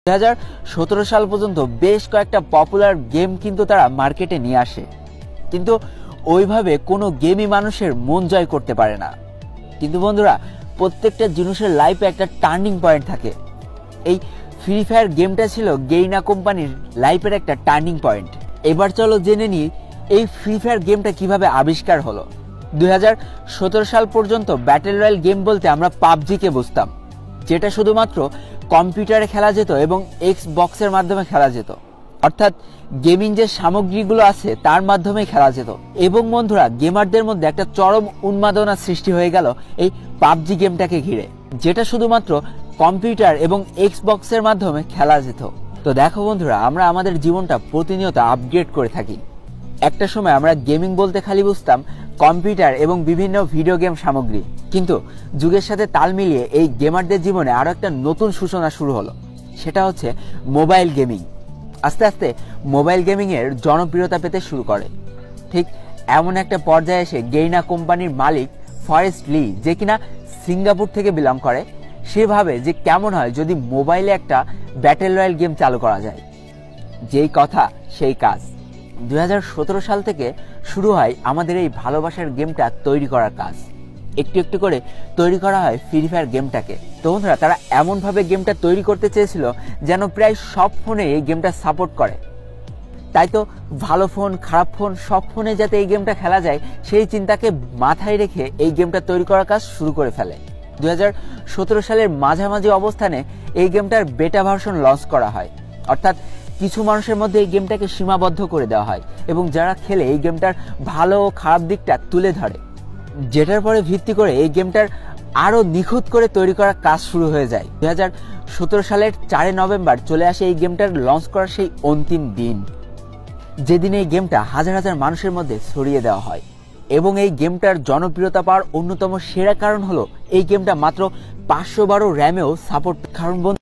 2017 সাল পর্যন্ত বেশ কয়েকটা পপুলার গেম কিন্তু তারা মার্কেটে নিয়ে আসে, কিন্তু ওইভাবে কোনো গেমই মানুষের মন জয় করতে পারে না। কিন্তু বন্ধুরা, প্রত্যেকটা জিনিসের লাইফে একটা টার্নিং পয়েন্ট থাকে। এই ফ্রি ফায়ার গেমটা ছিল গেইনা কোম্পানির লাইফের একটা টার্নিং পয়েন্ট। এবার চলো জেনে নিই এই ফ্রি ফায়ার গেমটা কিভাবে আবিষ্কার হলো। 2017 সাল পর্যন্ত ব্যাটেল রয়্যাল গেম বলতে আমরা পাবজিকে বুঝতাম, যেটা শুধুমাত্র কম্পিউটারে খেলা যেত এবং এক্স বক্সের মাধ্যমে খেলা যেত, অর্থাৎ গেমিং যে সামগ্রীগুলো আছে তার মাধ্যমে খেলা যেত। এবং বন্ধুরা, গেমারদের মধ্যে একটা চরম উন্মাদনা সৃষ্টি হয়ে গেল এই পাবজি গেমটাকে ঘিরে, যেটা শুধুমাত্র কম্পিউটার এবং এক্স বক্সের মাধ্যমে খেলা যেত। তো দেখো বন্ধুরা, আমরা আমাদের জীবনটা প্রতিনিয়ত আপগ্রেড করে থাকি। একটা সময় আমরা গেমিং বলতে খালি বুঝতাম কম্পিউটার এবং বিভিন্ন ভিডিও গেম সামগ্রী, কিন্তু যুগের সাথে তাল মিলিয়ে এই গেমারদের জীবনে আরো একটা নতুন সূচনা শুরু হলো, সেটা হচ্ছে মোবাইল গেমিং। আস্তে আস্তে মোবাইল গেমিং এর জনপ্রিয়তা পেতে শুরু করে। ঠিক এমন একটা পর্যায়ে এসে গেইনা কোম্পানির মালিক ফরেস্ট লি, যে কিনা সিঙ্গাপুর থেকে বিলং করে, সে ভাবে যে কেমন হয় যদি মোবাইলে একটা ব্যাটেল রয়্যাল গেম চালু করা যায়। যেই কথা সেই কাজ। 2017 সাল থেকে শুরু হয় আমাদের এই ভালোবাসার গেমটা তৈরি করার কাজ। একটু একটু করে তৈরি করা হয় ফ্রি ফায়ার গেমটাকে। তো বন্ধুরা, তারা এমনভাবে গেমটা তৈরি করতে চেয়েছিল যেন প্রায় সব ফোনে এই গেমটা সাপোর্ট করে। তাই তো ভালো ফোন, খারাপ ফোন, সব ফোনে যাতে এই গেমটা খেলা যায় সেই চিন্তাকে মাথায় রেখে এই গেমটা তৈরি করার কাজ শুরু করে ফেলে। 2017 সালের মাঝামাঝি অবস্থানে এই গেমটার বেটা ভার্সন লঞ্চ করা হয়, অর্থাৎ কিছু মানুষের মধ্যে এই গেমটাকে সীমাবদ্ধ করে দেওয়া হয় এবং যারা খেলে এই গেমটার ভালো ও খারাপ দিকটা তুলে ধরে, যেটার পরে ভিত্তি করে এই গেমটার আরো নিখুঁত করে তৈরি করার কাজ শুরু হয়ে যায়। 2017 সালের 4 নভেম্বর চলে আসে এই গেমটার লঞ্চ করার সেই অন্তিম দিন, যেদিন এই গেমটা হাজার হাজার মানুষের মধ্যে ছড়িয়ে দেওয়া হয়। এবং এই গেমটার জনপ্রিয়তা পাওয়ার অন্যতম সেরা কারণ হলো এই গেমটা মাত্র 512 র্যামেও সাপোর্ট। কারণ